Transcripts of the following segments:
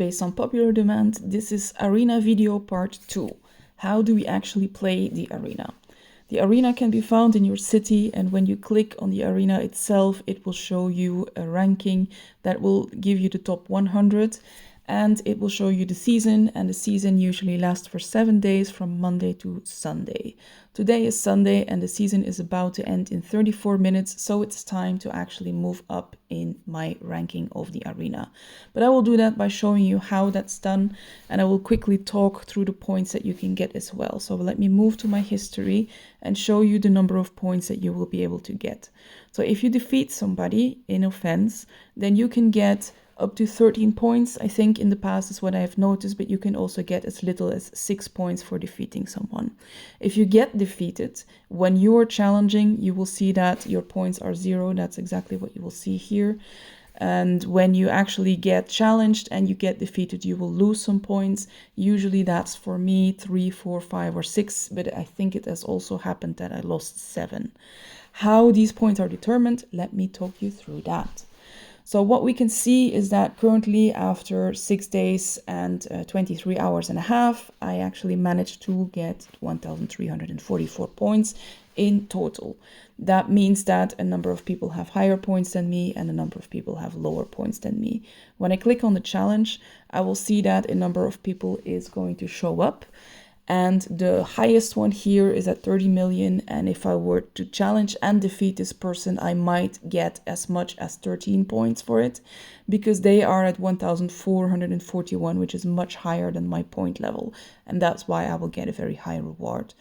based on popular demand, this is Arena video part 2. How do we actually play the arena? The arena can be found in your city, and when you click on the arena itself, it will show you a ranking that will give you the top 100, and it will show you the season, and the season usually lasts for 7 days from Monday to Sunday. Today is Sunday and the season is about to end in 34 minutes, so it's time to actually move up in my ranking of the arena. But I will do that by showing you how that's done, and I will quickly talk through the points that you can get as well. So let me move to my history and show you the number of points that you will be able to get. So if you defeat somebody in offense, then you can get up to 13 points, I think in the past is what I have noticed, but you can also get as little as 6 points for defeating someone. If you get defeated, when you are challenging, you will see that your points are 0. That's exactly what you will see here. And when you actually get challenged and you get defeated, you will lose some points. Usually that's for me 3, 4, 5, or 6, but I think it has also happened that I lost 7. How these points are determined, let me talk you through that. So what we can see is that currently after 6 days and 23 hours and a half, I actually managed to get 1,344 points in total. That means that a number of people have higher points than me and a number of people have lower points than me. When I click on the challenge, I will see that a number of people is going to show up. And the highest one here is at 30 million. And if I were to challenge and defeat this person, I might get as much as 13 points for it, because they are at 1,441, which is much higher than my point level. And that's why I will get a very high reward.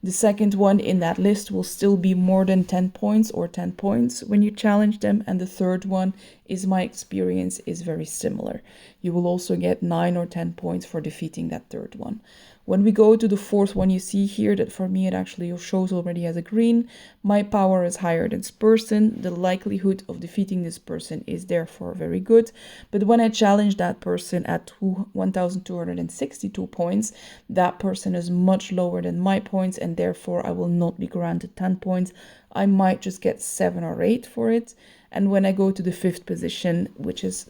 The second one in that list will still be more than 10 points or 10 points when you challenge them. And the third one is, my experience is very similar. You will also get 9 or 10 points for defeating that third one. When we go to the fourth one, you see here that for me it actually shows already as a green. My power is higher than this person. The likelihood of defeating this person is therefore very good. But when I challenge that person at 1,262 points, that person is much lower than my points, and therefore I will not be granted 10 points. I might just get 7 or 8 for it. And when I go to the fifth position, which is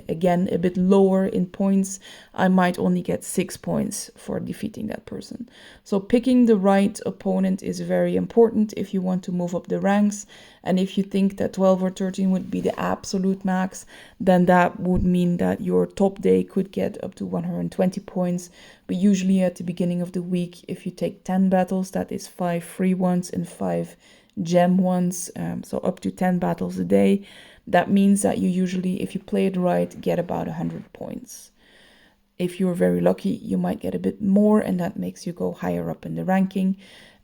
again a bit lower in points, I might only get 6 points for defeating that person. So picking the right opponent is very important if you want to move up the ranks. And if you think that 12 or 13 would be the absolute max, then that would mean that your top day could get up to 120 points. But usually at the beginning of the week, if you take 10 battles, that is 5 free ones and 5 gem ones, so up to 10 battles a day. That means that you usually, if you play it right, get about 100 points. If you're very lucky, you might get a bit more, and that makes you go higher up in the ranking.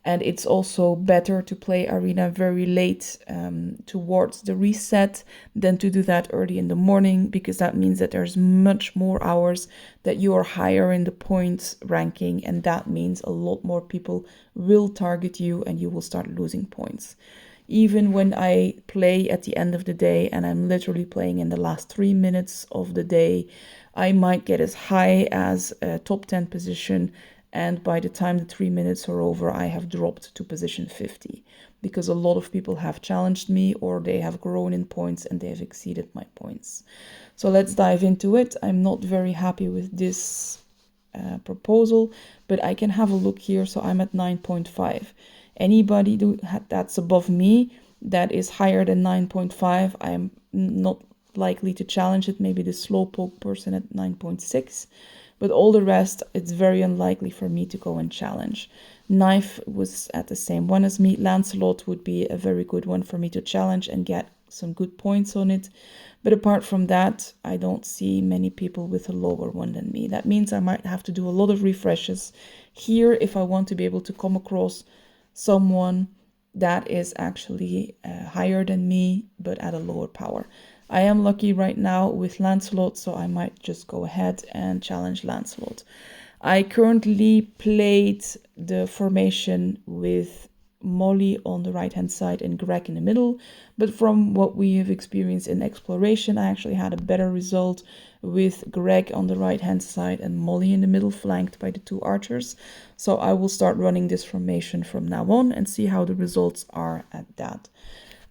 And it's also better to play arena very late towards the reset than to do that early in the morning, because that means that there's much more hours that you are higher in the points ranking, and that means a lot more people will target you and you will start losing points. Even when I play at the end of the day and I'm literally playing in the last 3 minutes of the day, I might get as high as a top 10 position, and by the time the 3 minutes are over, I have dropped to position 50, because a lot of people have challenged me, or they have grown in points and they have exceeded my points. So let's dive into it. I'm not very happy with this proposal, but I can have a look here. So I'm at 9.5. Anybody that's above me that is higher than 9.5, I am not likely to challenge it. Maybe the slowpoke person at 9.6, but all the rest, it's very unlikely for me to go and challenge. Knife was at the same one as me. Lancelot would be a very good one for me to challenge and get some good points on it. But apart from that, I don't see many people with a lower one than me. That means I might have to do a lot of refreshes here if I want to be able to come across someone that is actually higher than me but at a lower power. I am lucky right now with Lancelot, so I might just go ahead and challenge Lancelot. I currently played the formation with Molly on the right hand side and Greg in the middle, but from what we have experienced in exploration, I actually had a better result with Greg on the right hand side and Molly in the middle, flanked by the 2 archers. So I will start running this formation from now on and see how the results are at that.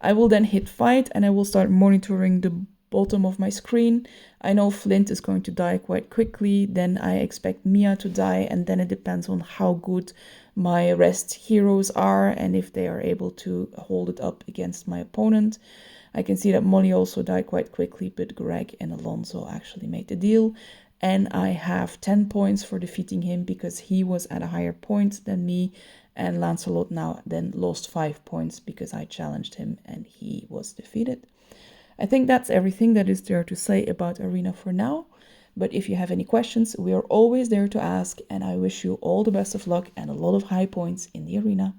I will then hit fight, and I will start monitoring the bottom of my screen. I know Flint is going to die quite quickly, then I expect Mia to die, and then it depends on how good my rest heroes are and if they are able to hold it up against my opponent. I can see that Molly also died quite quickly, but Greg and Alonso actually made the deal. And I have 10 points for defeating him because he was at a higher point than me. And Lancelot now then lost 5 points because I challenged him and he was defeated. I think that's everything that is there to say about Arena for now. But if you have any questions, we are always there to ask. And I wish you all the best of luck and a lot of high points in the arena.